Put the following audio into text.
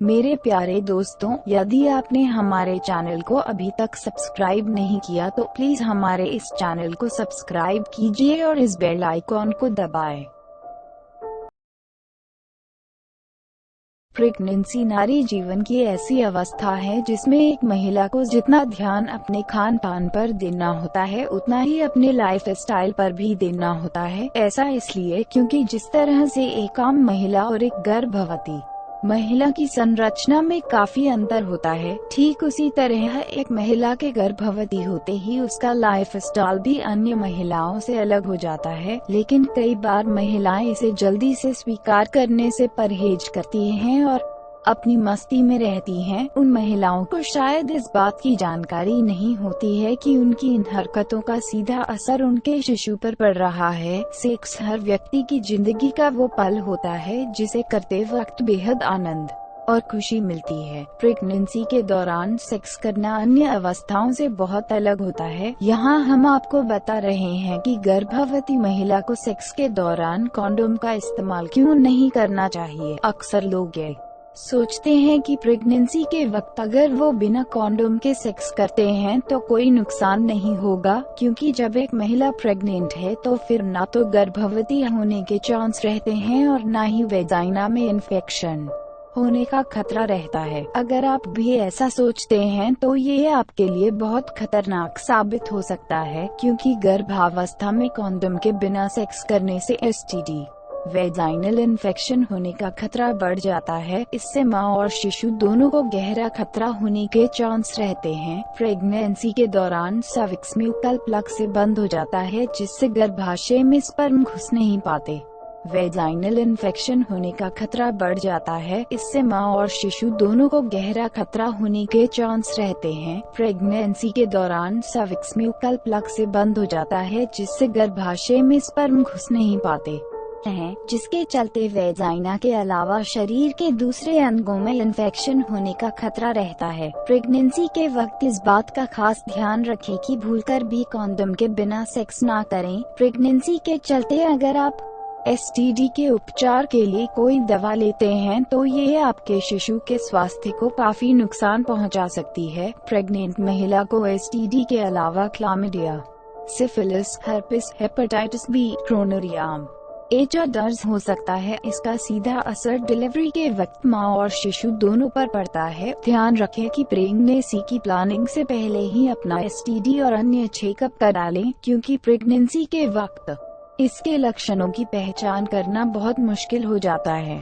मेरे प्यारे दोस्तों, यदि आपने हमारे चैनल को अभी तक सब्सक्राइब नहीं किया तो प्लीज हमारे इस चैनल को सब्सक्राइब कीजिए और इस बेल आइकॉन को दबाएं। प्रेगनेंसी नारी जीवन की ऐसी अवस्था है जिसमें एक महिला को जितना ध्यान अपने खान पान पर देना होता है उतना ही अपने लाइफ स्टाइल पर भी देना होता है। ऐसा इसलिए क्योंकि जिस तरह से एक आम महिला और एक गर्भवती महिला की संरचना में काफी अंतर होता है, ठीक उसी तरह एक महिला के गर्भवती होते ही उसका लाइफ स्टाइल भी अन्य महिलाओं से अलग हो जाता है। लेकिन कई बार महिलाएं इसे जल्दी से स्वीकार करने से परहेज करती हैं और अपनी मस्ती में रहती हैं। उन महिलाओं को शायद इस बात की जानकारी नहीं होती है कि उनकी इन हरकतों का सीधा असर उनके शिशु पर पड़ रहा है। सेक्स हर व्यक्ति की जिंदगी का वो पल होता है जिसे करते वक्त बेहद आनंद और खुशी मिलती है। प्रेगनेंसी के दौरान सेक्स करना अन्य अवस्थाओं से बहुत अलग होता है। यहाँ हम आपको बता रहे हैं कि गर्भवती महिला को सेक्स के दौरान कॉन्डोम का इस्तेमाल क्यों नहीं करना चाहिए। अक्सर लोग ये सोचते हैं कि प्रेगनेंसी के वक्त अगर वो बिना कॉन्डोम के सेक्स करते हैं तो कोई नुकसान नहीं होगा, क्योंकि जब एक महिला प्रेग्नेंट है तो फिर ना तो गर्भवती होने के चांस रहते हैं और ना ही वेजाइना में इन्फेक्शन होने का खतरा रहता है। अगर आप भी ऐसा सोचते हैं तो ये आपके लिए बहुत खतरनाक साबित हो सकता है, क्योंकि गर्भावस्था में कॉन्डोम के बिना सेक्स करने से एसटीडी वेजाइनल इन्फेक्शन होने का खतरा बढ़ जाता है। इससे मां और शिशु दोनों को गहरा खतरा होने के चांस रहते हैं। प्रेगनेंसी के दौरान सर्विक्स म्यूकल प्लग से बंद हो जाता है, जिससे गर्भाशय में स्पर्म घुस नहीं पाते। वेजाइनल इन्फेक्शन होने का खतरा बढ़ जाता है। इससे मां और शिशु दोनों को गहरा खतरा होने के चांस रहते हैं। प्रेगनेंसी के दौरान सर्विक्स म्यूकल प्लग से बंद हो जाता है, जिससे गर्भाशय में स्पर्म घुस नहीं पाते हैं, जिसके चलते वेजाइना के अलावा शरीर के दूसरे अंगों में इन्फेक्शन होने का खतरा रहता है। प्रेगनेंसी के वक्त इस बात का खास ध्यान रखें कि भूलकर भी कॉन्डोम के बिना सेक्स ना करें। प्रेगनेंसी के चलते अगर आप एसटीडी के उपचार के लिए कोई दवा लेते हैं तो ये आपके शिशु के स्वास्थ्य को काफी नुकसान पहुंचा सकती है। प्रेग्नेंट महिला को एसटीडी के अलावा chlamydia, syphilis, herpes, hepatitis B, gonorrhoea, दर्ज हो सकता है। इसका सीधा असर डिलीवरी के वक्त मां और शिशु दोनों पर पड़ता है। ध्यान रखें कि प्रेगनेंसी की प्लानिंग से पहले ही अपना एसटीडी और अन्य चेकअप करा लें, क्योंकि प्रेगनेंसी के वक्त इसके लक्षणों की पहचान करना बहुत मुश्किल हो जाता है।